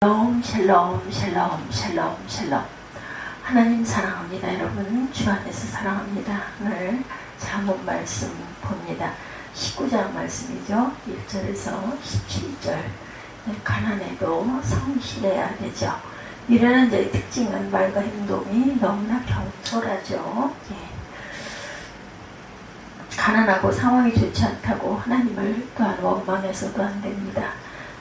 샬롬 샬롬 샬롬 샬롬. 하나님 사랑합니다. 여러분 주 안에서 사랑합니다. 오늘 잠언 말씀 봅니다. 19장 말씀이죠. 1절에서 17절. 가난해도 성실해야 되죠. 미련한 자의 특징은 말과 행동이 너무나 경솔하죠. 가난하고 상황이 좋지 않다고 하나님을 또한 원망해서도 안 됩니다.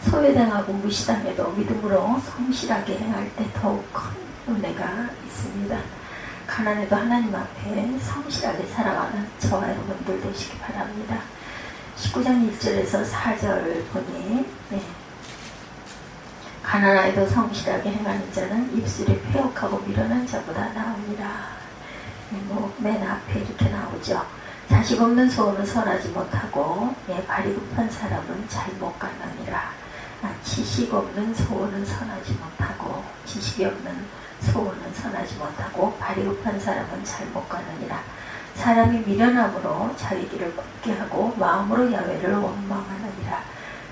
소외당하고 무시당해도 믿음으로 성실하게 행할 때 더욱 큰 은혜가 있습니다. 가난해도 하나님 앞에 성실하게 살아가는 저와 여러분들 되시기 바랍니다. 19장 1절에서 4절 보니 가난하여도 성실하게 행하는 자는 입술이 패역하고 미련한 자보다 나으니라. 맨 앞에 이렇게 나오죠. 자식 없는 소원은 선하지 못하고 발이 급한 사람은 잘못 가느니라. 지식 없는 소원은 선하지 못하고 지식이 없는 소원은 선하지 못하고 발이 급한 사람은 잘못 가느니라. 사람이 미련함으로 자기 길을 굽게 하고 마음으로 야훼를 원망하느니라.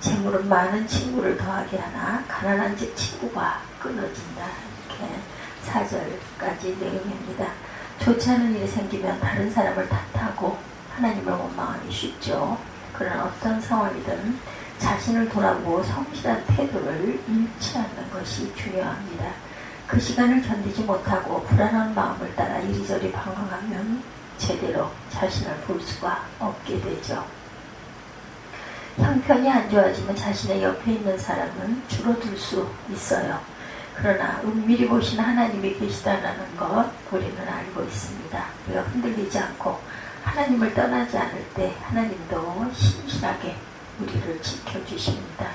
재물은 많은 친구를 더하게 하나 가난한 집 친구가 끊어진다. 이렇게 4절까지 내용입니다. 좋지 않은 일이 생기면 다른 사람을 탓하고 하나님을 원망하기 쉽죠. 그러나 어떤 상황이든 자신을 돌아보고 성실한 태도를 잃지 않는 것이 중요합니다. 그 시간을 견디지 못하고 불안한 마음을 따라 이리저리 방황하면 제대로 자신을 볼 수가 없게 되죠. 형편이 안 좋아지면 자신의 옆에 있는 사람은 줄어들 수 있어요. 그러나 은밀히 보시는 하나님이 계시다는 것 우리는 알고 있습니다. 우리가 흔들리지 않고 하나님을 떠나지 않을 때 하나님도 신실하게 우리를 지켜주십니다.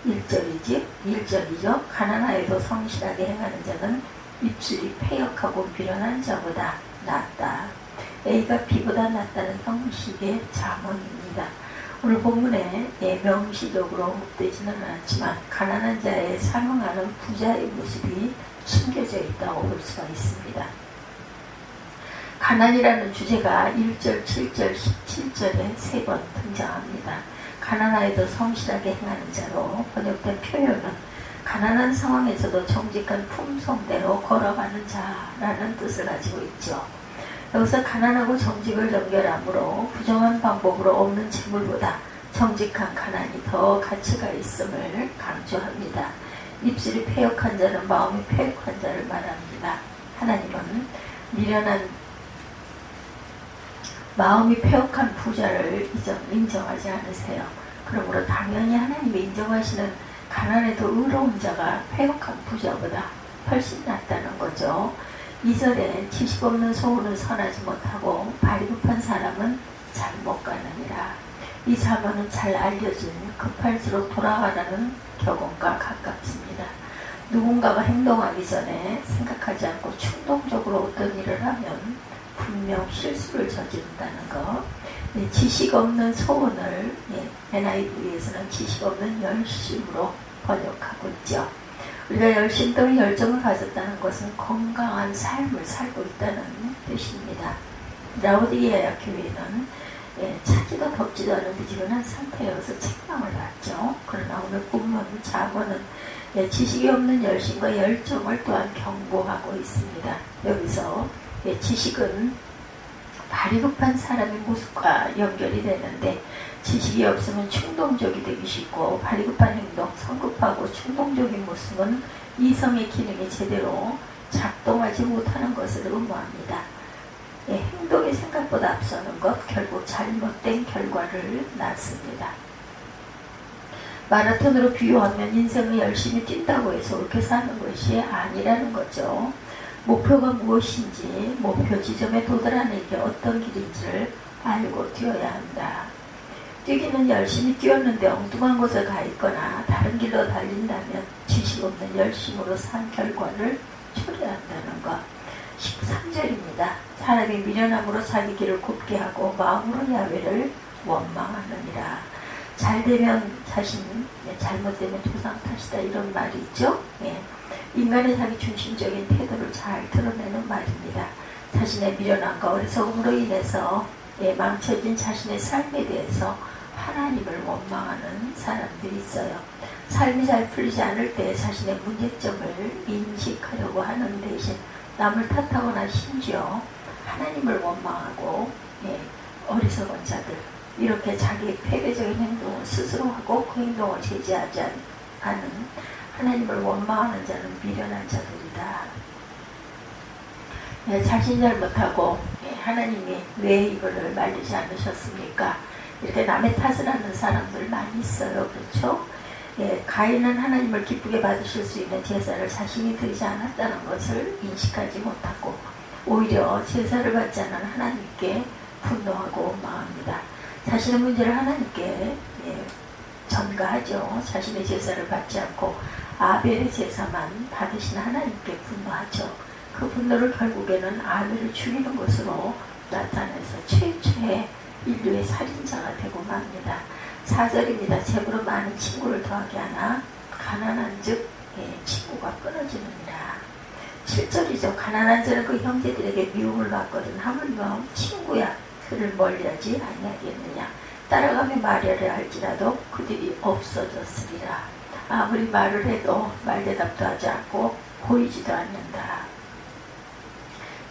1절이죠. 가난하여도 성실하게 행하는 자는 입술이 패역하고 미련한 자보다 낫다. A가 B보다 낫다는 형식의 잠언입니다. 오늘 본문에 명시적으로 언급되지는 않지만 가난한 자에 상응하는 부자의 모습이 숨겨져 있다고 볼 수가 있습니다. 가난이라는 주제가 1절, 7절, 17절에 3번 등장합니다. 가난하여도 성실하게 행하는 자로 번역된 표현은 가난한 상황에서도 정직한 품성대로 걸어가는 자라는 뜻을 가지고 있죠. 여기서 가난하고 정직을 연결함으로 부정한 방법으로 얻는 재물보다 정직한 가난이 더 가치가 있음을 강조합니다. 입술이 패역한 자는 마음이 패역한 자를 말합니다. 하나님은 미련한 마음이 패역한 부자를 인정하지 않으세요. 그러므로 당연히 하나님이 인정하시는 가난해도 의로운 자가 패역한 부자보다 훨씬 낫다는 거죠. 2절에 지식 없는 소원은 선하지 못하고 발이 급한 사람은 잘못 가느니라. 이 잠언은 잘 알려진 급할수록 돌아가라는 격언과 가깝습니다. 누군가가 행동하기 전에 생각하지 않고 충동적으로 어떤 일을 하면 분명 실수를 저지른다는 것. 지식 없는 소원을 NIV에서는 지식 없는 열심으로 번역하고 있죠. 우리가 열심 또는 열정을 가졌다는 것은 건강한 삶을 살고 있다는 뜻입니다. 라오디게아 교회는 차지도 덥지도 않은 미지근한 상태여서 책망을 받죠. 그러나 오늘 본문 잠언은 지식이 없는 열심과 열정을 또한 경고하고 있습니다. 여기서 지식은 발이 급한 사람의 모습과 연결이 되는데 지식이 없으면 충동적이 되기 쉽고 발이 급한 행동, 성급하고 충동적인 모습은 이성의 기능이 제대로 작동하지 못하는 것을 의무합니다. 행동이 생각보다 앞서는 것, 결국 잘못된 결과를 낳습니다. 마라톤으로 비유하면 인생을 열심히 뛴다고 해서 옳게 사는 것이 아니라는 거죠. 목표가 무엇인지 목표 지점에 도달하는 게 어떤 길인지를 알고 뛰어야 한다. 뛰기는 열심히 뛰었는데 엉뚱한 곳에 가 있거나 다른 길로 달린다면 지식 없는 열심으로 산 결과를 초래한다는 것. 13절입니다. 사람이 미련함으로 자기 길을 굽게 하고 마음으로 야훼를 원망하느니라. 잘되면 자신, 잘못되면 조상 탓이다 이런 말이 있죠. 인간의 자기 중심적인 태도를 잘 드러내는 말입니다. 자신의 미련함과 어리석음으로 인해서 망쳐진 자신의 삶에 대해서 하나님을 원망하는 사람들이 있어요. 삶이 잘 풀리지 않을 때 자신의 문제점을 인식하려고 하는 대신 남을 탓하거나 심지어 하나님을 원망하고 어리석은 자들, 이렇게 자기 패배적인 행동을 스스로 하고 그 행동을 제지하지 않은 하나님을 원망하는 자는 미련한 자들이다. 자신이 잘못하고 하나님이 왜 이거를 말리지 않으셨습니까? 이렇게 남의 탓을 하는 사람들 많이 있어요. 그렇죠? 가인은 하나님을 기쁘게 받으실 수 있는 제사를 자신이 드리지 않았다는 것을 인식하지 못하고 오히려 제사를 받지 않은 하나님께 분노하고 원망합니다. 자신의 문제를 하나님께 전가하죠. 자신의 제사를 받지 않고 아벨의 제사만 받으신 하나님께 분노하죠. 그 분노를 결국에는 아벨을 죽이는 것으로 나타내서 최초의 인류의 살인자가 되고 맙니다. 4절입니다. 재물은 많은 친구를 더하게 하나 가난한 즉 친구가 끊어지느니라. 7절이죠. 가난한 자는 그 형제들에게 미움을 받거든 하물며 친구야 그를 멀리하지 아니하겠느냐. 따라가며 말하려 할지라도 그들이 없어졌으리라. 아무리 말을 해도 말대답도 하지 않고 보이지도 않는다.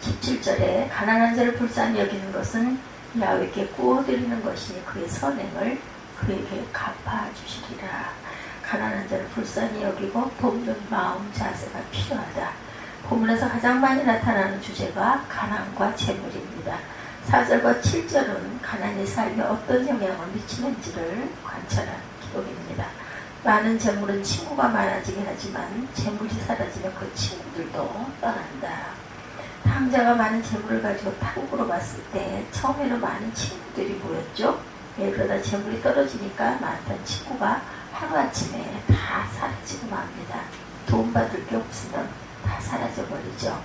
17절에 가난한 자를 불쌍히 여기는 것은 야훼께 구워드리는 것이니 그의 선행을 그에게 갚아주시리라. 가난한 자를 불쌍히 여기고 돕는 마음 자세가 필요하다. 본문에서 가장 많이 나타나는 주제가 가난과 재물입니다. 4절과 7절은 가난이 삶에 어떤 영향을 미치는지를 관찰한 기록입니다. 많은 재물은 친구가 많아지게 하지만 재물이 사라지면 그 친구들도 떠난다. 탕자가 많은 재물을 가지고 타국으로 갔을 때 처음에는 많은 친구들이 모였죠. 그러다 재물이 떨어지니까 많던 친구가 하루아침에 다 사라지고 맙니다. 도움받을 게 없으면 다 사라져버리죠.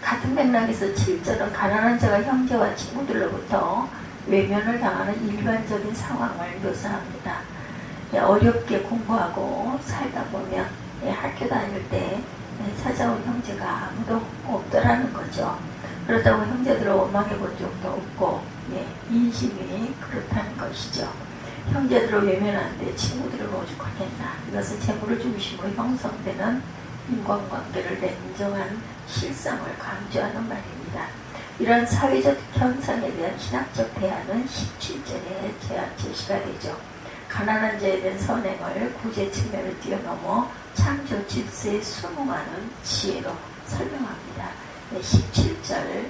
같은 맥락에서 7절은 가난한 자가 형제와 친구들로부터 외면을 당하는 일반적인 상황을 묘사합니다. 어렵게 공부하고 살다 보면 학교 다닐 때 찾아온 형제가 아무도 없더라는 거죠. 그렇다고 형제들을 원망해 본 적도 없고 인심이 그렇다는 것이죠. 형제들을 외면하는데 친구들을 오죽하겠나. 이것은 재물을 중심으로 형성되는 인간관계를 냉정한 실상을 강조하는 말입니다. 이런 사회적 현상에 대한 신학적 대안은 17절에 제시가 되죠. 가난한 자에 대한 선행을 구제 측면을 뛰어넘어 창조 질서에 순응하는 지혜로 설명합니다. 17절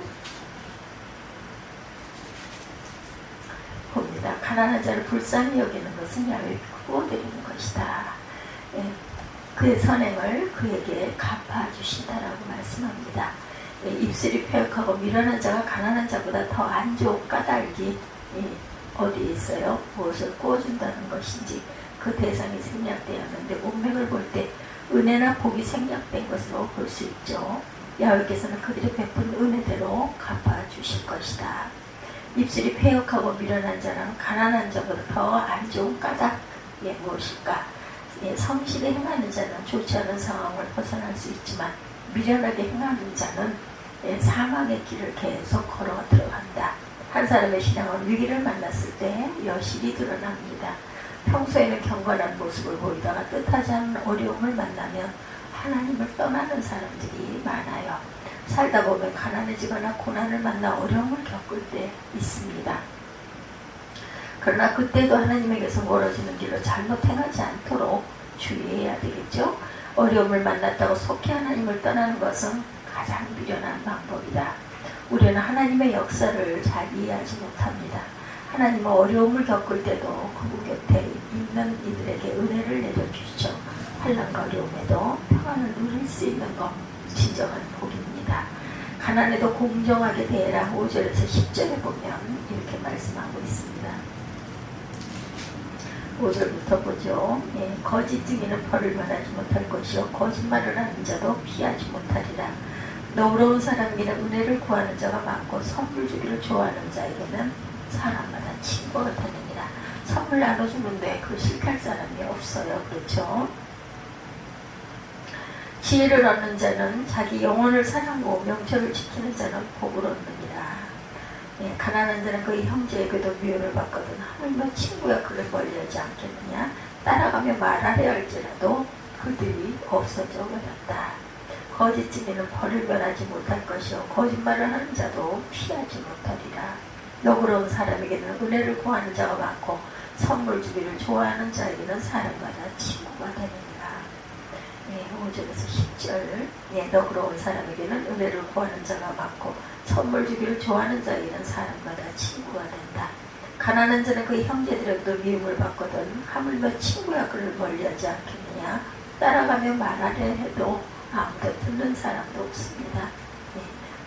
봅니다. 가난한 자를 불쌍히 여기는 것은 야훼께 구워드리는 것이다. 그의 선행을 그에게 갚아주신다라고 말씀합니다. 입술이 폐역하고 미련한 자가 가난한 자보다 더 안 좋은 까닭이 어디에 있어요? 무엇을 구워준다는 것인지 그 대상이 생략되었는데 문맥을 볼 때 은혜나 복이 생략된 것으로 볼 수 있죠. 야훼께서는 그들이 베푼 은혜대로 갚아주실 것이다. 입술이 폐역하고 미련한 자는 가난한 자보다 더 안 좋은 까닭이 무엇일까? 성실히 행하는 자는 좋지 않은 상황을 벗어날 수 있지만 미련하게 행하는 자는 사망의 길을 계속 걸어 들어간다. 한 사람의 신앙은 위기를 만났을 때 여실히 드러납니다. 평소에는 경건한 모습을 보이다가 뜻하지 않은 어려움을 만나면 하나님을 떠나는 사람들이 많아요. 살다 보면 가난해지거나 고난을 만나 어려움을 겪을 때 있습니다. 그러나 그때도 하나님에게서 멀어지는 길로 잘못 행하지 않도록 주의해야 되겠죠. 어려움을 만났다고 속히 하나님을 떠나는 것은 가장 미련한 방법이다. 우리는 하나님의 역사를 잘 이해하지 못합니다. 하나님은 어려움을 겪을 때도 그분 곁에 있는 이들에게 은혜를 내려주시죠. 환난과 어려움에도 평안을 누릴 수 있는 것 진정한 복입니다. 가난에도 공정하게 대해라. 5절에서 10절에 보면 이렇게 말씀하고 있습니다. 5절부터 보죠. 거짓 증인은 벌을 면하지 못할 것이요 거짓말을 하는 자도 피하지 못하리라. 너그러운 사람에게는 은혜를 구하는 자가 많고 선물 주기를 좋아하는 자에게는 사람마다 친구가 같으니라. 선물 나눠주는데 그걸 싫어할 사람이 없어요. 그렇죠? 지혜를 얻는 자는 자기 영혼을 사랑하고 명철을 지키는 자는 복을 얻느니라. 가난한 자는 그의 형제에게도 미움을 받거든 하물며 친구야 그를 멀리하지 않겠느냐. 따라가며 말하려 할지라도 그들이 없어져 버렸다. 거짓 증인은 벌을 면하지 못할 것이요 거짓말을 하는 자도 피하지 못하리라. 너그러운 사람에게는 은혜를 구하는 자가 많고 선물 주기를 좋아하는 자에게는 사람마다 친구가 되느니라. 5절에서 10절. 너그러운 사람에게는 은혜를 구하는 자가 많고 선물 주기를 좋아하는 자에게는 사람마다 친구가 된다. 가난한 자는 그 형제들에게도 미움을 받거든 하물며 친구야 그를 멀리하지 않겠느냐. 따라가며 말하려 해도 아무도 듣는 사람도 없습니다.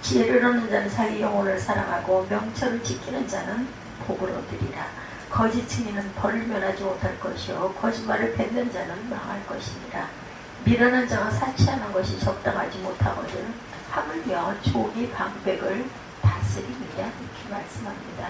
지혜를 얻는 자는 자기 영혼을 사랑하고 명철을 지키는 자는 복을 얻으리라. 거짓 증인은 벌을 면하지 못할 것이요 거짓말을 뱉는 자는 망할 것이니라. 미련한 자가 사치하는 것이 적당하지 못하거든 하물며 종이 방백을 다스리느냐 이렇게 말씀합니다.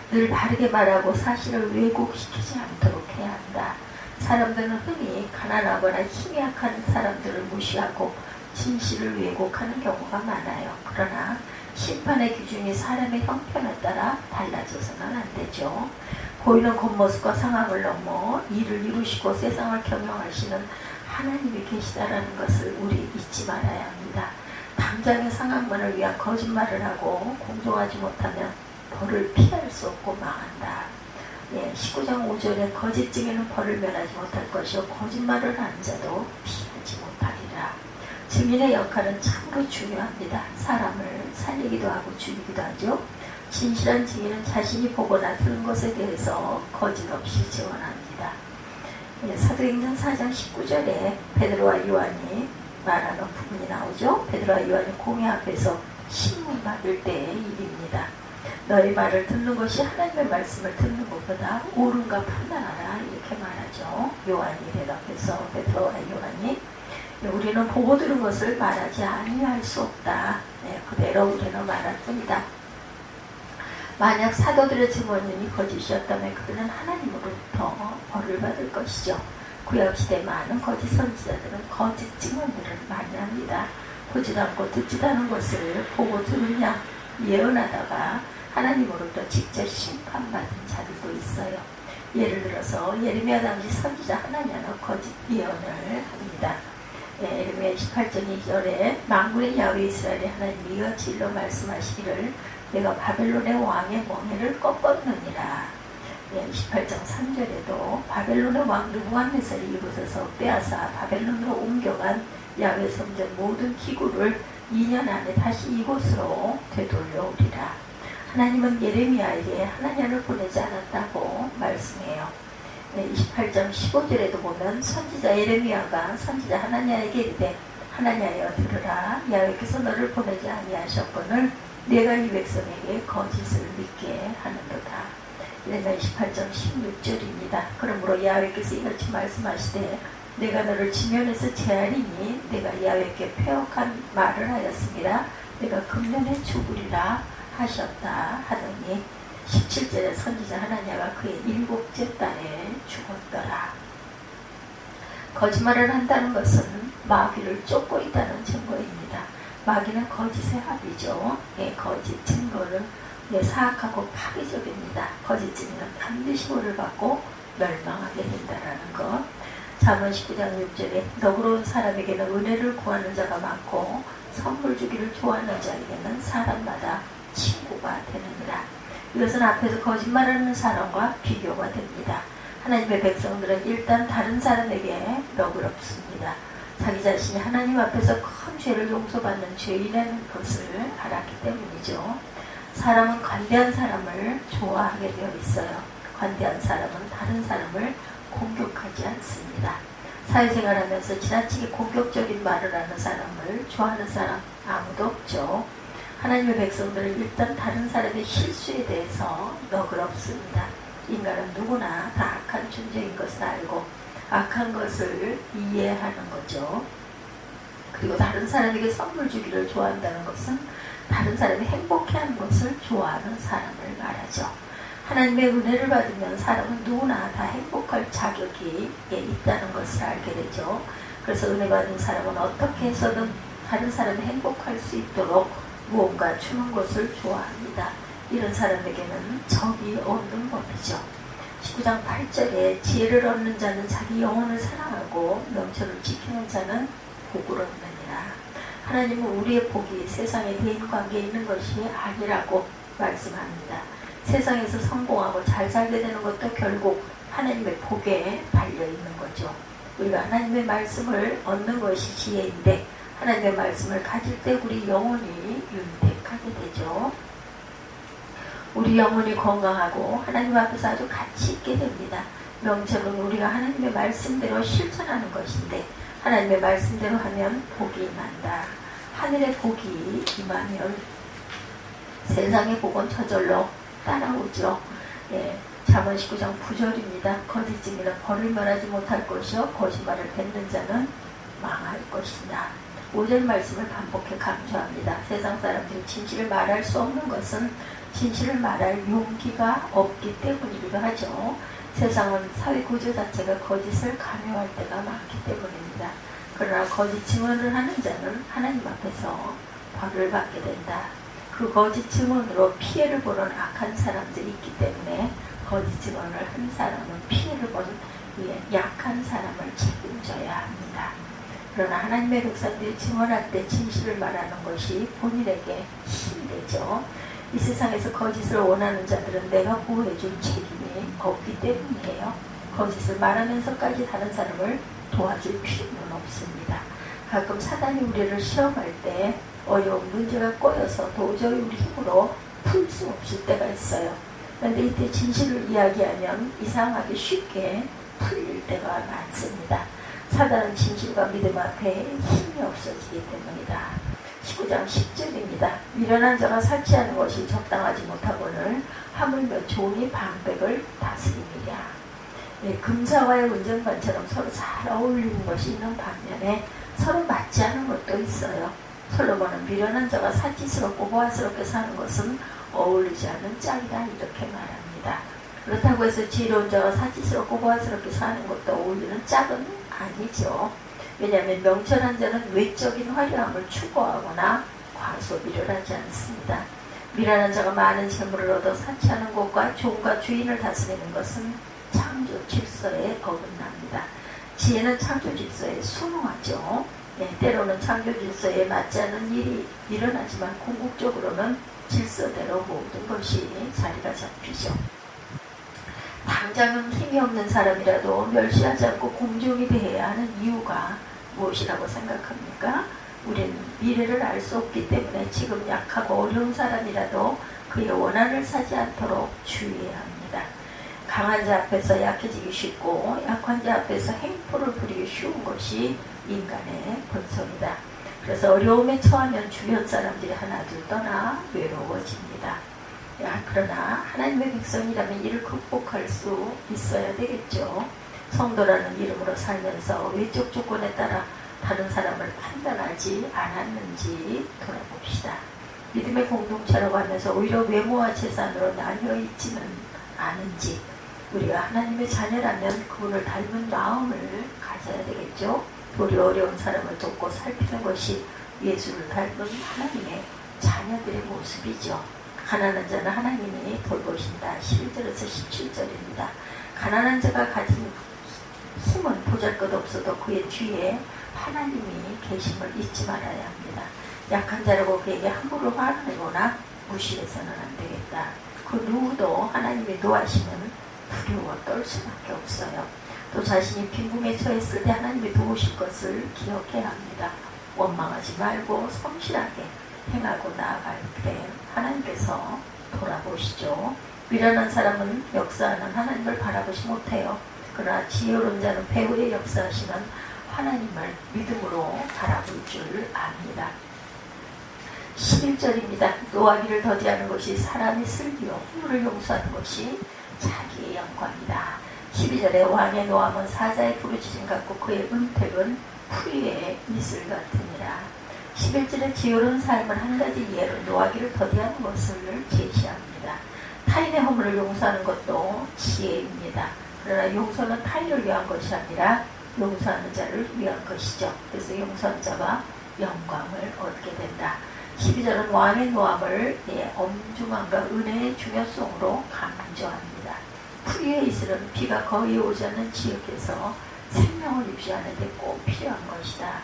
늘 바르게 말하고 사실을 왜곡시키지 않도록 해야 한다. 사람들은 흔히 가난하거나 힘이 약한 사람들을 무시하고 진실을 왜곡하는 경우가 많아요. 그러나 심판의 기준이 사람의 형편에 따라 달라져서는 안 되죠. 보이는 겉모습과 상황을 넘어 일을 이루시고 세상을 경영하시는 하나님이 계시다라는 것을 우리 잊지 말아야 합니다. 당장의 상황만을 위한 거짓말을 하고 공정하지 못하면 벌을 피할 수 없고 망한다. 19장 5절에 거짓 증인은 벌을 면하지 못할 것이요 거짓말을 하는 자도 피하지 못하리라. 증인의 역할은 참으로 중요합니다. 사람을 살리기도 하고 죽이기도 하죠. 진실한 증인은 자신이 보거나 들은 것에 대해서 거짓 없이 증언합니다. 사도행전 4장 19절에 베드로와 요한이 말하는 부분이 나오죠. 베드로와 요한이 공회 앞에서 신문 받을 때의 일입니다. 너희 말을 듣는 것이 하나님의 말씀을 듣는 것보다 옳은가 판단하라 이렇게 말하죠. 요한이 대답해서 베드로와 요한이 우리는 보고 들은 것을 말하지 아니할 수 없다. 그대로 우리는 말할 뿐이다. 만약 사도들의 증언이 거짓이었다면 그들은 하나님으로부터 벌을 받을 것이죠. 구약시대 많은 거짓 선지자들은 거짓 증언들을 많이 합니다. 보지도 않고 듣지도 않은 것을 보고 들으냐 예언하다가 하나님으로부터 직접 심판받은 자들도 있어요. 예를 들어서 예레미야 당시 선지자 하나냐는 거짓 예언을 합니다. 예레미야 18장 2절에 만군의 야훼 이스라엘의 하나님이 이같이 일러 말씀하시기를 내가 바벨론의 왕의 멍에를 꺾었느니라. 18장 3절에도 바벨론의 왕 느부갓네살이 이곳에서 빼앗아 바벨론으로 옮겨간 야훼 성전 모든 기구를 2년 안에 다시 이곳으로 되돌려오리라. 하나님은 예레미야에게 하나냐를 보내지 않았다고 말씀해요. 28장 15절에도 보면 선지자 예레미야가 선지자 하나냐에게 이르되 하나냐여 들으라. 야훼께서 너를 보내지 아니하셨거늘 내가 이 백성에게 거짓을 믿게 하는도다. 예레미야 28장 16절입니다. 그러므로 야훼께서 이같이 말씀하시되 내가 너를 지면에서 제하리니 내가 야훼께 패역한 말을 하였습니다. 내가 금년에 죽으리라 하셨다 하더니 17절에 선지자 하나냐가 그의 7째 달에 죽었더라. 거짓말을 한다는 것은 마귀를 쫓고 있다는 증거입니다. 마귀는 거짓의 합이죠. 거짓 증거를 사악하고 파괴적입니다. 거짓 증거는 반드시 벌을 받고 멸망하게 된다는 것. 잠언 19장 6절에 너그러운 사람에게는 은혜를 구하는 자가 많고 선물 주기를 좋아하는 자에게는 사람마다 친구가 되느니라. 이것은 앞에서 거짓말하는 사람과 비교가 됩니다. 하나님의 백성들은 일단 다른 사람에게 너그럽습니다. 자기 자신이 하나님 앞에서 큰 죄를 용서받는 죄인이라는 것을 알았기 때문이죠. 사람은 관대한 사람을 좋아하게 되어 있어요. 관대한 사람은 다른 사람을 공격하지 않습니다. 사회생활하면서 지나치게 공격적인 말을 하는 사람을 좋아하는 사람 아무도 없죠. 하나님의 백성들은 일단 다른 사람의 실수에 대해서 너그럽습니다. 인간은 누구나 다 악한 존재인 것을 알고 악한 것을 이해하는 거죠. 그리고 다른 사람에게 선물 주기를 좋아한다는 것은 다른 사람이 행복해하는 것을 좋아하는 사람을 말하죠. 하나님의 은혜를 받으면 사람은 누구나 다 행복할 자격이 있다는 것을 알게 되죠. 그래서 은혜 받은 사람은 어떻게 해서든 다른 사람이 행복할 수 있도록 무언가 주는 것을 좋아합니다. 이런 사람에게는 적이 없는 법이죠. 19장 8절에 지혜를 얻는 자는 자기 영혼을 사랑하고 명철을 지키는 자는 복을 얻느니라. 하나님은 우리의 복이 세상의 대인관계에 있는 것이 아니라고 말씀합니다. 세상에서 성공하고 잘 살게 되는 것도 결국 하나님의 복에 달려있는 거죠. 우리가 하나님의 말씀을 얻는 것이 지혜인데 하나님의 말씀을 가질 때 우리 영혼이 윤택하게 되죠. 우리 영혼이 건강하고 하나님 앞에서 아주 가치 있게 됩니다. 명철은 우리가 하나님의 말씀대로 실천하는 것인데 하나님의 말씀대로 하면 복이 임한다. 하늘의 복이 임하면 세상의 복은 저절로 따라오죠. 잠언 19장 9절입니다. 거짓증인은 벌을 면하지 못할 것이요 거짓말을 뱉는 자는 망할 것이다. 5절 말씀을 반복해 강조합니다. 세상 사람들이 진실을 말할 수 없는 것은 진실을 말할 용기가 없기 때문이기도 하죠. 세상은 사회 구조 자체가 거짓을 강요할 때가 많기 때문입니다. 그러나 거짓 증언을 하는 자는 하나님 앞에서 벌을 받게 된다. 그 거짓 증언으로 피해를 보는 악한 사람들이 있기 때문에 거짓 증언을 한 사람은 피해를 보는 약한 사람을 책임져야 합니다. 그러나 하나님의 백성들이 증언할 때 진실을 말하는 것이 본인에게 힘이 되죠. 이 세상에서 거짓을 원하는 자들은 내가 보호해줄 책임이 없기 때문이에요. 거짓을 말하면서까지 다른 사람을 도와줄 필요는 없습니다. 가끔 사단이 우리를 시험할 때 어려운 문제가 꼬여서 도저히 우리 힘으로 풀 수 없을 때가 있어요. 그런데 이때 진실을 이야기하면 이상하게 쉽게 풀릴 때가 많습니다. 사단은 진실과 믿음 앞에 힘이 없어지기 때문이다. 19장 10절입니다. 미련한 자가 사치하는 것이 적당하지 못하거늘 하물며 종이 방백을 다스리느냐. 금사와의 운전관처럼 서로 잘 어울리는 것이 있는 반면에 서로 맞지 않은 것도 있어요. 솔로몬은 미련한 자가 사치스럽고 보화스럽게 사는 것은 어울리지 않은 짝이다 이렇게 말합니다. 그렇다고 해서 지혜로운 자가 사치스럽고 보화스럽게 사는 것도 어울리는 짝은 아니죠. 왜냐하면 명철한 자는 외적인 화려함을 추구하거나 과소비를 하지 않습니다. 미련한 자가 많은 재물을 얻어 사치하는 것과 종과 주인을 다스리는 것은 창조 질서에 어긋납니다. 지혜는 창조 질서에 순응하죠. 때로는 창조 질서에 맞지 않는 일이 일어나지만 궁극적으로는 질서대로 모든 것이 자리가 잡히죠. 당장은 힘이 없는 사람이라도 멸시하지 않고 공정히 대해야 하는 이유가 무엇이라고 생각합니까? 우리는 미래를 알 수 없기 때문에 지금 약하고 어려운 사람이라도 그의 원한을 사지 않도록 주의해야 합니다. 강한 자 앞에서 약해지기 쉽고 약한 자 앞에서 행포를 부리기 쉬운 것이 인간의 본성이다. 그래서 어려움에 처하면 주변 사람들이 하나둘 떠나 외로워집니다. 그러나 하나님의 백성이라면 이를 극복할 수 있어야 되겠죠. 성도라는 이름으로 살면서 외적 조건에 따라 다른 사람을 판단하지 않았는지 돌아봅시다. 믿음의 공동체라고 하면서 오히려 외모와 재산으로 나뉘어 있지는 않은지 우리가 하나님의 자녀라면 그분을 닮은 마음을 가져야 되겠죠. 도리 어려운 사람을 돕고 살피는 것이 예수를 닮은 하나님의 자녀들의 모습이죠. 가난한 자는 하나님이 돌보신다. 11절에서 17절입니다. 가난한 자가 가진 힘은 보잘것없어도 그의 뒤에 하나님이 계심을 잊지 말아야 합니다. 약한 자라고 그에게 함부로 화내거나 무시해서는 안 되겠다. 그 누구도 하나님의 노하시면 두려워 떨 수밖에 없어요. 또 자신이 빈궁에 처했을 때 하나님이 도우실 것을 기억해야 합니다. 원망하지 말고 성실하게 행하고 나아갈 때 하나님께서 돌아보시죠. 미련한 사람은 역사하는 하나님을 바라보지 못해요. 그러나 지혜로운 자는 배후에 역사하시는 하나님을 믿음으로 바라볼 줄 압니다. 11절입니다. 노하기를 더디하는 것이 사람의 슬기요 허물을 용서하는 것이 자기의 영광이다. 12절에 왕의 노함은 사자의 부르짖음 같고 그의 은택은 풀이의 이슬 같으니라. 11절에 지혜로운 삶은 한 가지 예로 노하기를 더디하는 것을 제시합니다. 타인의 허물을 용서하는 것도 지혜입니다. 그러나 용서는 타인을 위한 것이 아니라 용서하는 자를 위한 것이죠. 그래서 용서한 자가 영광을 얻게 된다. 12절은 왕의 노함을 엄중함과 은혜의 중요성으로 강조합니다. 풀위에 있으는 비가 거의 오지 않는 지역에서 생명을 유지하는 데 꼭 필요한 것이다.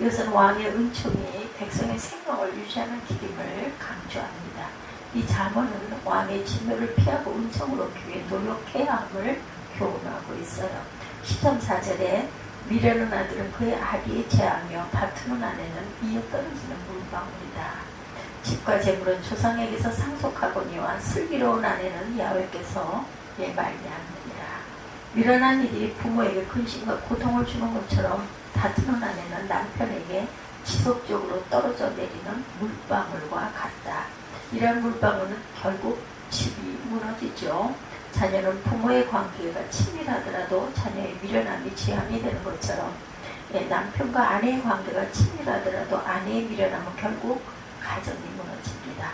이것은 왕의 은총이 백성의 생명을 유지하는 기름을 강조합니다. 이 잠언은 왕의 진노를 피하고 은총을 얻기 위해 노력해야 함을 교훈하고 있어요. 10점 4절에 미련한 아들은 그의 아비의 제하며 다투는 아내는 이어 떨어지는 물방울이다. 집과 재물은 조상에게서 상속하거니와 슬기로운 아내는 야훼께서 말미암느니라. 미련한 이들이 부모에게 근심과 고통을 주는 것처럼 다투는 아내는 남편에게 지속적으로 떨어져 내리는 물방울과 같다. 이러한 물방울은 결국 집이 무너지죠. 자녀는 부모의 관계가 친밀하더라도 자녀의 미련함이 제한이 되는 것처럼 남편과 아내의 관계가 친밀하더라도 아내의 미련함은 결국 가정이 무너집니다.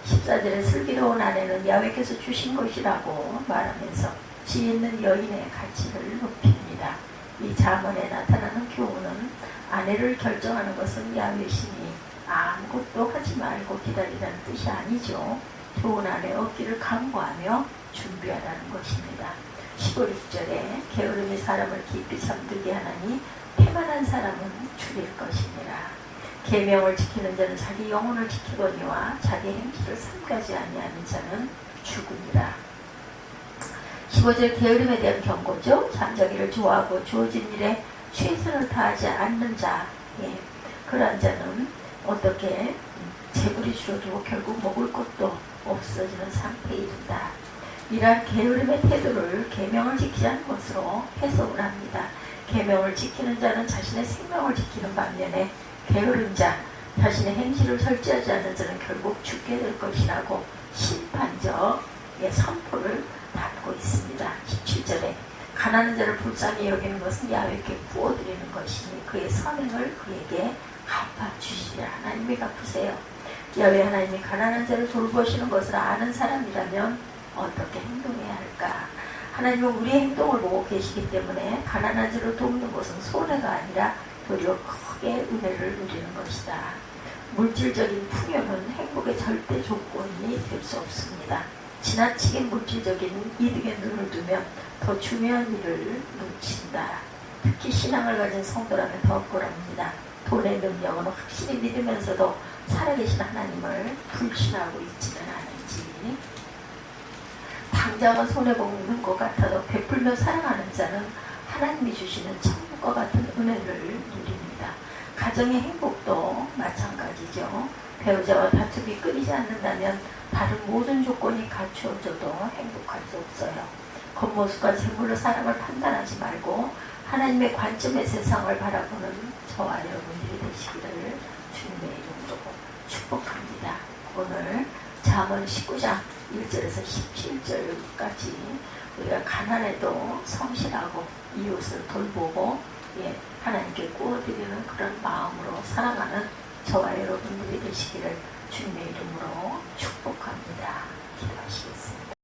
14절에 슬기로운 아내는 야훼께서 주신 것이라고 말하면서 지혜 있는 여인의 가치를 높입니다. 이 잠언에 나타나는 교훈은 아내를 결정하는 것은 야훼시니 아무것도 하지 말고 기다리라는 뜻이 아니죠. 좋은 아내 얻기를 간구하며 준비하라는 것입니다. 15, 6절에 게으름이 사람을 깊이 잠들게 하나니 태만한 사람은 줄일 것이니라. 계명을 지키는 자는 자기 영혼을 지키거니와 자기 행실을 삼가지 아니하는 자는 죽으니라. 15절 게으름에 대한 경고죠. 잠자기를 좋아하고 주어진 일에 최선을 다하지 않는 자, 그러한 자는 어떻게 재물이 줄어들고 결국 먹을 것도 없어지는 상태에 이른다. 이러한 게으름의 태도를 계명을 지키지 않는 것으로 해석을 합니다. 계명을 지키는 자는 자신의 생명을 지키는 반면에 게으른 자, 자신의 행실을 절제하지 않는 자는 결국 죽게 될 것이라고 심판적 선포를 받고 있습니다. 17절에 가난한 자를 불쌍히 여기는 것은 야훼께 부어드리는 것이니 그의 선행을 그에게 갚아주시리라. 하나님이 갚으세요. 야훼 하나님이 가난한 자를 돌보시는 것을 아는 사람이라면 어떻게 행동해야 할까? 하나님은 우리의 행동을 보고 계시기 때문에 가난한 자를 돕는 것은 손해가 아니라 도리어 크게 은혜를 누리는 것이다. 물질적인 풍요는 행복의 절대 조건이 될 수 없습니다. 지나치게 물질적인 이득에 눈을 두면 더 중요한 일을 놓친다. 특히 신앙을 가진 성도라면 더 억울합니다. 돈의 능력은 확실히 믿으면서도 살아계신 하나님을 불신하고 있지는 않은지. 당장은 손해보는 것 같아도 베풀며 사랑하는 자는 하나님이 주시는 천국과 같은 은혜를 누립니다. 가정의 행복도 마찬가지죠. 배우자와 다툼이 끊이지 않는다면 다른 모든 조건이 갖추어져도 행복할 수 없어요. 겉모습과 재물로 사람을 판단하지 말고 하나님의 관점의 세상을 바라보는 저와 여러분들이 되시기를 주님의 이름으로 축복합니다. 오늘 잠언 19장 1절에서 17절까지 우리가 가난해도 성실하고 이웃을 돌보고 하나님께 구워드리는 그런 마음으로 살아가는 저와 여러분들이 되시기를 주님의 이름으로 축복합니다. 기도하시겠습니다.